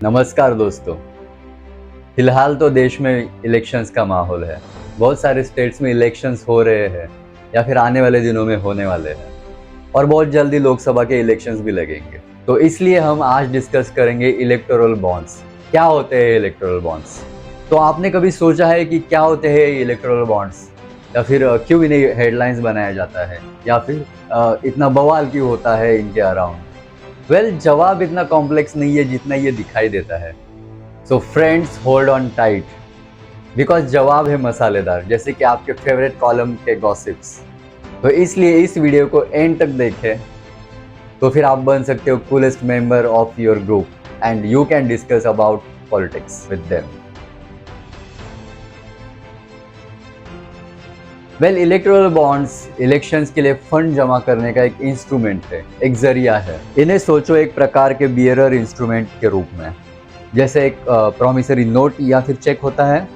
नमस्कार दोस्तों। फिलहाल तो देश में इलेक्शंस का माहौल है। बहुत सारे स्टेट्स में इलेक्शंस हो रहे हैं या फिर आने वाले दिनों में होने वाले हैं और बहुत जल्दी लोकसभा के इलेक्शंस भी लगेंगे। तो इसलिए हम आज डिस्कस करेंगे इलेक्टोरल बॉन्ड्स। क्या होते हैं इलेक्टोरल बॉन्ड्स? तो आपने कभी सोचा है कि क्या होते हैं इलेक्टोरल बॉन्ड्स, या फिर क्यों इन्हें हेडलाइंस बनाया जाता है, या फिर इतना बवाल क्यों होता है इनके अराउंड? जवाब इतना कॉम्प्लेक्स नहीं है जितना ये दिखाई देता है। So friends, hold on tight, because जवाब है मसालेदार, जैसे कि आपके फेवरेट कॉलम के गॉसिप्स। तो इसलिए इस वीडियो को एंड तक देखें, तो फिर आप बन सकते हो coolest member of your group and you can discuss about politics with them. Electoral bonds elections के लिए फंड जमा करने का एक इंस्ट्रूमेंट है, एक जरिया है। इन्हें सोचो एक प्रकार के बियरर इंस्ट्रूमेंट के रूप में, जैसे एक प्रॉमिसरी नोट या फिर चेक होता है।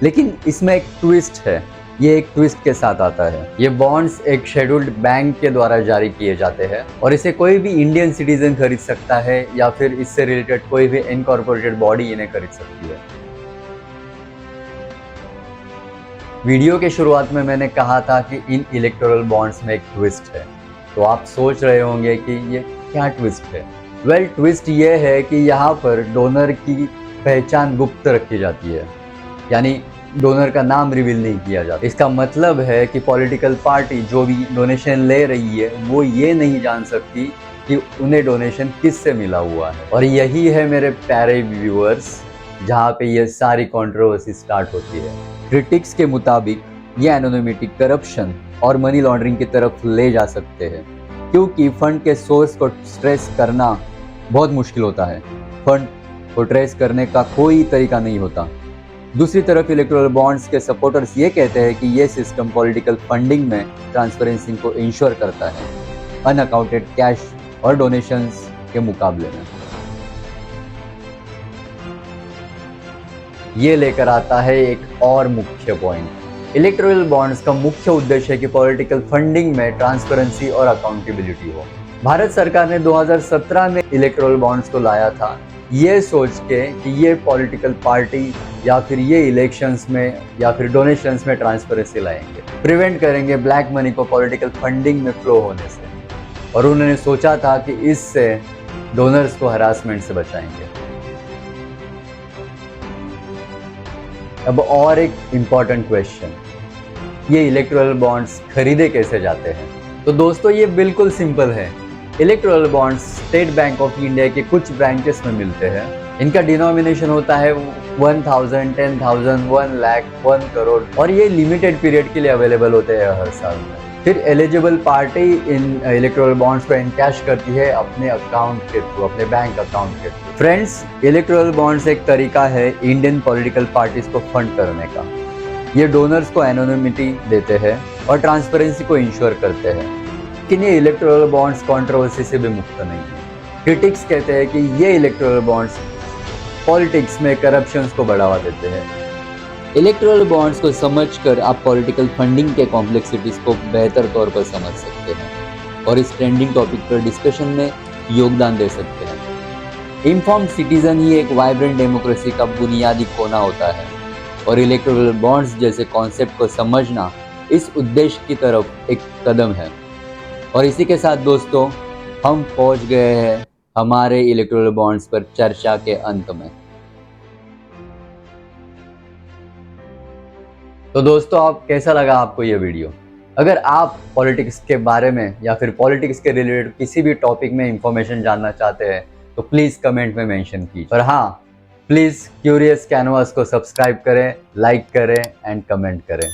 लेकिन इसमें एक ट्विस्ट है, ये एक ट्विस्ट के साथ आता है। ये बॉन्ड्स एक शेड्यूल्ड बैंक के द्वारा जारी किए जाते हैं और इसे कोई भी इंडियन सिटीजन खरीद सकता है या फिर इससे रिलेटेड कोई भी इनकॉर्पोरेटेड बॉडी इन्हें खरीद सकती है। वीडियो के शुरुआत में मैंने कहा था कि इन इलेक्टोरल बॉन्ड्स में एक ट्विस्ट है। तो आप सोच रहे होंगे कि ये क्या ट्विस्ट है? ट्विस्ट ये है कि यहाँ पर डोनर की पहचान गुप्त रखी जाती है, यानी डोनर का नाम रिवील नहीं किया जाता। इसका मतलब है कि पॉलिटिकल पार्टी जो भी डोनेशन ले रही है वो ये नहीं जान सकती कि उन्हें डोनेशन किससे मिला हुआ है। और यही है मेरे प्यारे व्यूअर्स, जहाँ पे ये सारी कंट्रोवर्सी स्टार्ट होती है। क्रिटिक्स के मुताबिक ये एनोनिमिटी करप्शन और मनी लॉन्ड्रिंग की तरफ ले जा सकते हैं, क्योंकि फंड के सोर्स को ट्रेस करना बहुत मुश्किल होता है। फंड को ट्रेस करने का कोई तरीका नहीं होता। दूसरी तरफ इलेक्टोरल बॉन्ड्स के सपोर्टर्स ये कहते हैं कि ये सिस्टम पॉलिटिकल फंडिंग में ट्रांसपेरेंसी को इंश्योर करता है, अनअकाउंटेड कैश और डोनेशंस के मुकाबले में। ये लेकर आता है एक और मुख्य पॉइंट। इलेक्टोरल बॉन्ड्स का मुख्य उद्देश्य है कि पॉलिटिकल फंडिंग में ट्रांसपेरेंसी और अकाउंटेबिलिटी हो। भारत सरकार ने 2017 में इलेक्टोरल बॉन्ड्स को लाया था, ये सोच के कि ये पॉलिटिकल पार्टी या फिर ये इलेक्शंस में या फिर डोनेशंस में ट्रांसपेरेंसी लाएंगे, प्रिवेंट करेंगे ब्लैक मनी को पॉलिटिकल फंडिंग में फ्लो होने से। और उन्होंने सोचा था कि इससे डोनर्स को हरासमेंट से बचाएंगे। अब और एक इम्पॉर्टेंट क्वेश्चन, ये इलेक्टोरल बॉन्ड्स खरीदे कैसे जाते हैं? तो दोस्तों ये बिल्कुल सिंपल है। Electoral bonds state bank of India के कुछ ब्रांचेस में मिलते हैं। इनका डिनोमिनेशन होता है 1000, 10,000, 1 लाख, 1 करोड़, और ये लिमिटेड पीरियड के लिए अवेलेबल होते हैं हर साल में। फिर एलिजिबल पार्टी इन इलेक्टोरल बॉन्ड्स को एनकैश करती है अपने अकाउंट के थ्रू, अपने बैंक अकाउंट के थ्रू। फ्रेंड्स, इलेक्टोरल बॉन्ड्स एक तरीका है इंडियन पॉलिटिकल पार्टीज को फंड करने का। ये डोनर्स को एनोनिमिटी देते हैं और ट्रांसपेरेंसी को इंश्योर करते हैं। लेकिन ये इलेक्टोरल बॉन्ड्स कंट्रोवर्सी से भी मुक्त नहीं है। क्रिटिक्स कहते हैं कि ये इलेक्टोरल बॉन्ड्स पॉलिटिक्स में करप्शंस को बढ़ावा देते हैं। इलेक्टोरल बॉन्ड्स को समझकर आप पॉलिटिकल फंडिंग के कॉम्प्लेक्सिटीज को बेहतर तौर पर समझ सकते हैं और इस ट्रेंडिंग टॉपिक पर डिस्कशन में योगदान दे सकते हैं। इन्फॉर्म्ड सिटीजन ही एक वाइब्रेंट डेमोक्रेसी का बुनियादी कोना होता है और इलेक्टोरल बॉन्ड्स जैसे कॉन्सेप्ट को समझना इस उद्देश्य की तरफ एक कदम है। और इसी के साथ दोस्तों, हम पहुंच गए हैं हमारे इलेक्टोरल बॉन्ड्स पर चर्चा के अंत में। तो दोस्तों, आप कैसा लगा आपको ये वीडियो? अगर आप पॉलिटिक्स के बारे में या फिर पॉलिटिक्स के रिलेटेड किसी भी टॉपिक में इंफॉर्मेशन जानना चाहते हैं तो प्लीज़ कमेंट में मेंशन कीजिए। और हाँ, प्लीज़ क्यूरियस कैनवास को सब्सक्राइब करें, लाइक करें एंड कमेंट करें।